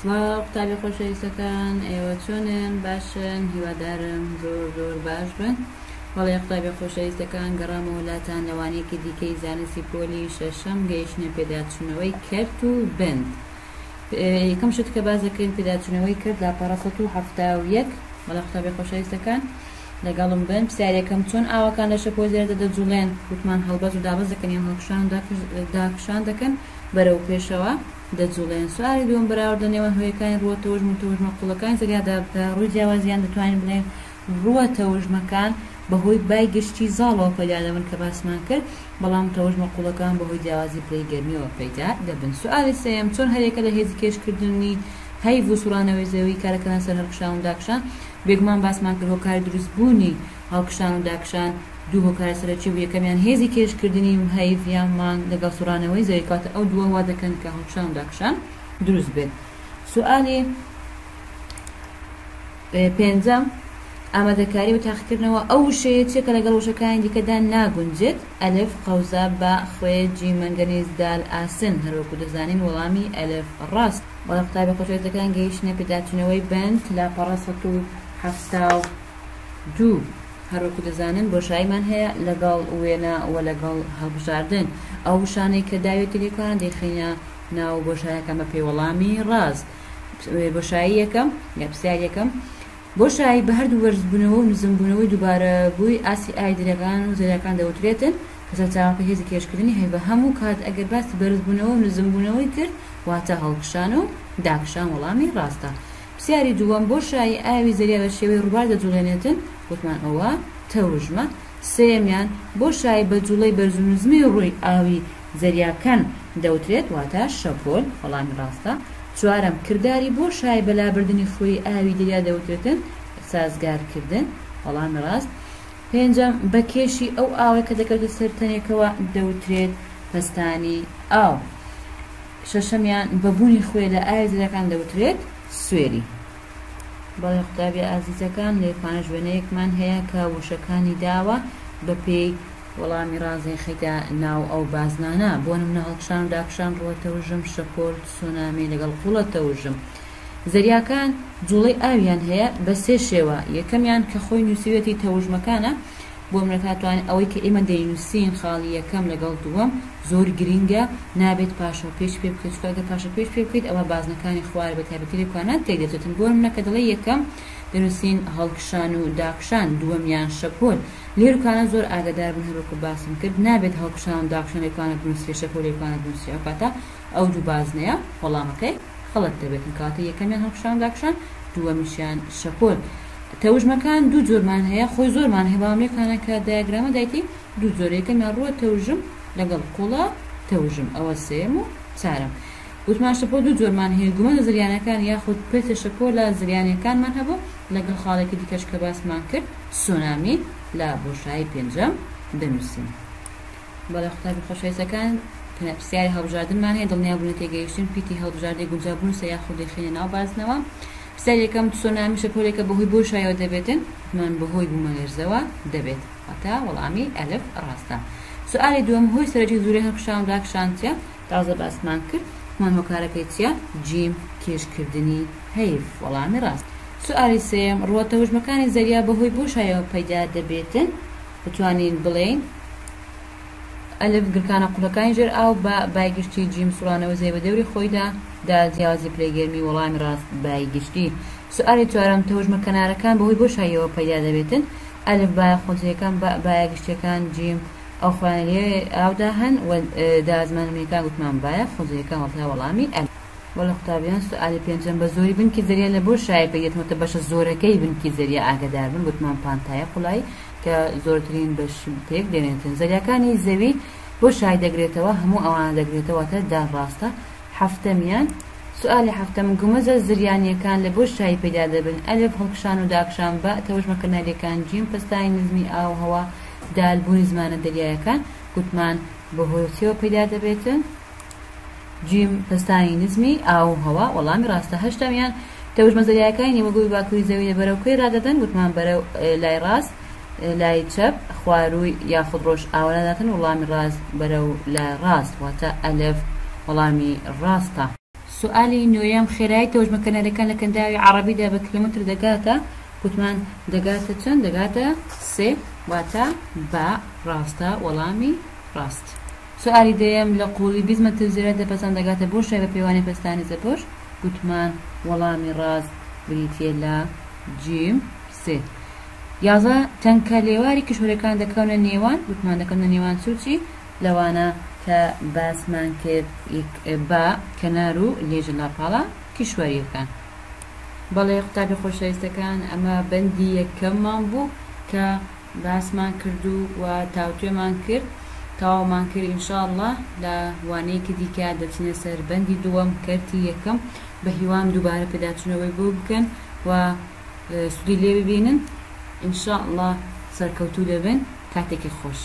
سڵاو قوتابی خۆشەویستەکان، ئێوە چۆنن؟ باشن؟ هیوادارم زۆر باش بن. وەڵێ قوتابی خۆشەویستەکان، گەڕامەوە لاتان لەوانەیەکی دیکەی زانستی پۆلی شەشەم گەیشتنە پێداچوونەوەی کەرت و بند. یەکەم شت کە باز دەکەین پێداچوونەوەی کرد لاپەڕە 171. وەڵێ قوتابی خۆشەویستەکان، لەگەڵم بن. پرسیارێکم چۆن ئاوەکان لە شەپۆ زێردا دەجوڵێن؟ گوتمان هەڵبەز و دابەز دەکەن یان داکشان دەکەن بەرەو پێشەوە دەجوڵێن. سواری دووەم بەراورد نێوان هۆیەکانی ڕووە تەوژم و تەوژمە قوڵەکانی زەریادا ڕووی جیاوازیان دەتوانین بڵێن ڕووە تەوژمەکان بەهۆی بای گشتی زاڵەوە پەیدا دەبن کە باسمان کرد، بەڵام تەوژمە قوڵەکان بەهۆی جیاوازی پلەی گەرمیەوە پەیدا دەبن. سواری سێم، چۆن هەرێکە لە هێزی کێشکردنی هەیڤ و سوڕانەوەی زەوی کارەکەن سەر هەڵکشان و داکشان؟ بێگومان باسمان کرد هۆکاری دروستبوونی هەڵکشان و داکشان دوو هۆکارە سەرەکی بوو. یەکەمیان هێزی کێشکردنی هەیڤ یان مان لەگەڵ سوڕانەوەی زەوی، کاتە ئەو دووە وا دەکەن کە هەڵکشان و داکشان دروست بێت. سوئالی پێنجەم، ئامادەکاری و تاقیکردنەوە ئەو وشەیە چێکە لەگەڵ وشەکانی دیکەدا ناگونجێت؟ ئەلف قەوزە بە خوێ جیم مەنگەنیز دال ئاسن. هەروەکو دەزانین وەڵامی ئەلف ڕاست. وەڵێ قوتابی خۆشەویستەکان، گەیشتنە پێداچوونەوەی بند لاپەڕە 172. هەروەکو دەزانن بۆشاییمان هەیە لەگەڵ وێنە و لەگەڵ هەڵبژاردن. ئەو وشانەی کە داوێتی لێکوان دەیخینە ناو بۆشاییەکان بە پێوەڵامی ڕاست. بۆشایی یەکەم یا پرسیار یەکەم، بۆشایی بە هەردوو بەرزبوونەوە و نزمبوونەوەی دووبارە بووی ئاسی ئای دەرەکان و زەریاکان دەوترێتن کە سەرچاوەکە هێزی کێشکردنی هەیە. بە هەموو کات ئەگەر باسی بەرزبوونەوە و نزمبوونەوەی کرد واتە هەڵکشان و داکشان وەڵامی ڕاستە. پرسیاری دووەم، بۆشایی ئاوی زەریا بە شێوەی ڕووبار دەجوڵێنێتن؟ گوتمان ئەوە تەوژمە. سێمیان، بۆشایی بە جوڵەی بەرز و نزمی ڕووی ئاوی زەریاکان دەوترێت واتە شەپۆل وەڵامی ڕاستە. چوارەم، کردداری بۆشایی بەلابردنی خۆی ئاوی دەریا دەوترێتن سازگارکردن وەڵامی ڕاست. پێنجەم، بە کێشی ئەو ئاوەی کە دەکەوێتە سەر تەنێکەوە دەوترێت پەستانی ئاو. شەشەمیان، بەبوونی خۆی لە ئاوی زەریاکان دەوترێت سوێری. بەڵێ قوتابی ئازیزەکان، لێرپانە ژوێنەیەکمان هەیە کە وشەکانی داوە بە پێی وەڵامی ڕازی خەیتا ناو ئەو بازنانە. بۆ نمونە هەڵکشان و داکشان، ڕووە تەوژم، شەپۆل، سونامی لەگەڵ قوڵە تەوژم. زەریاکان جوڵەی ئاویان هەیە بە سێ شێوە. یەکەمیان کە خۆی نووسیوێتی تەوژمەکانە، بۆ منە کاتوانین ئەوەی کە ئێمە دەینووسین خاڵی یەکەم لەگەڵ دووەم زۆر گرینگە، نابێت پاشە و پێش پێ بکەیت، چکە پاشە پێش پێ بکەیت ئەوە بازنەکانی خوارە بە تایبەتی لێکوانات تێدێتن. بۆ منە کە دەڵێ یەکەم دەنووسین هەڵکشان و داکشان، دووەمیان شەپۆل. لێرکانە زۆر ئاگادار بن، هەروەکو باسم کرد نابێت هەڵکشان و داکشان لێکوانە بنووسێ، شەپۆل لێکوانە بنووسێ. ئەو کاتە ئەو دوو بازنەیە وەڵامەکەی خەڵەت دەبێتن، کاتە یەکەمیان هەڵکشان و داکشان، دووەمیشیان شەپۆل. تەوژمەکان دوو جۆرمان هەیە، خۆی زۆرمان هەیە، بەڵام لێکانە کە دایاگرامە دایتی دوو جۆر، یەکەمیان ڕووە تەوژم لەگەڵ قوڵە تەوژم، ئەوە سێم و چارەم. وتمان شەپۆل دوو جۆرمان هەیە، گومە لە زریانەکان یاخود پێتە شەپۆل لە زریانەکانمان هەبوو، لەگەڵ خاڵێکی دیکەش کە باسمان کرد سونامی لە بۆشایی پێنجەم دەنووسین. بەڵێ قوتابی خۆشەویستەکان، پرسیاری هەڵبژاردنمان هەیە، دڵنیابوون تێگەیشتن پیتی هەڵبژاردنی گونجابوون سە یاخود دەخینە ناو بازنەوە. پرسیار یەکەم، سونامی شەپۆلێکە بەهۆی بۆشاییەوە دەبێتن؟ من بەهۆی بوومەلێرزەوە دەبێت، واتە وەڵامی ئەلف ڕاستە. سوئالی دووەم، هۆی سەرەکی زوورەی هەڵکشان و داکشان چییە؟ تازە باسمان کرد، من هۆکارەکەی چییە؟ جیم کێشکردنی هەیڤ وەڵامی ڕاست. سوئالی سێم، ڕووە تەوژمەکانی زەریا بەهۆی بۆشاییەوە پەیدا دەبێتن؟ بتوانین بڵێین ئەلف گرکانە قوڵەکانی ژێر ئاو بە بایگشتی جیم سوڕانەوە زەوی بە دەوری خۆیدا دا جیاوازی پلەی گەرمی وەڵامی ڕاست بایگشتی. سوئالی چوارەم، تەوژمە کەنارەکان بەهۆی بۆشاییەوە پەیدا دەبێتن؟ ئەلف بایە خۆجیەکان بە بایگشتیەکان جیم ئەو خوانێ ئاودا هەن و دازمانەکان گوتمان بایە خۆجیەکان وەڵتا وەڵامی ئەلف. وەڵێ قوتابیان، سوئالی پێنجەم، بە زۆری بنکی زەریا لە بۆشایی پەیدێتمەوە بەشە زۆرەکەی بنکی زەریا ئاگادار بن، گوتمان پانتایە قوڵایی کە زۆرترین بەش پێک دێنێتن. زەریاکانی زەوی بۆشایی دەگرێتەوە، هەموو ئەوانە دەگرێتەوە دا ڕاستە. هەفتەمیان، سوئالی هەفتەم، گومەزە زریانیەکان لە بۆشایی پەیدا دەبن؟ ئەلف هەڵکشان و داکشان بە تەوژمەکردنەوەیەکان جیم پەستانی نزمی ئاو هەوا دالبوونی زمانە دەریایەکان، گوتمان بەهۆی چیەوە پەیدا دەبێتن؟ جیم پەستانی نزمی ئاو هەوا وەڵامی ڕاستە. هەشتەمیان، تەوژمە زەریاکانی نیوەگۆی باکووری زەوی بەرەو کوێ ڕادەدەن؟ گوتمان بەرەو لای ڕاست، لای چەپ خوارووی یاخود ڕۆژ ئاوەداتن وەڵامی ڕاست بەرەو لای ڕاست، واتە ئەلف وەڵامی ڕاستە. سؤالی نوێیەم خێرایی تەوژمەکەنەرەکان لە کەنداوی عەرەبیدا بە کیلۆمەتر دەگاتە گوتمان دەگاتە چەند دەگاتە 3 واتە با ڕاستە وەڵامی ڕاست. سؤالی دەیەم لە قوڵی بیزمە تەوزیرە دەپەسەند دەگاتە بۆ شای بە پێوانی پەستانی زەپۆش گوتمان وەڵامی ڕاست بریتیە لە جیم سێ. یازە تەنکە لێواری کشوەکان دەکەونە نێوان گوتمان دەکەونە نێوان سوچی لەوانە کە باسمان کرد بە کەنار و لێژە لاپاڵە کیشوەریەکان. بەڵێ قوتابی خۆشەویستەکان ئەمە بەندی یەکەممان بوو کە باسمان کردو و تاوتوێمان کرد تاوامان کرد ئینشاءڵڵا لە وانەیەکی دیکە دەچینە سەر بەندی دووەم کەرتی یەکەم بە هیوام دووبارە پێداچنەوەی بۆ بکەن و سودی لێ ببینن ئینشاءڵڵا سەرکەوتوو دەبن کاتێکی خۆش.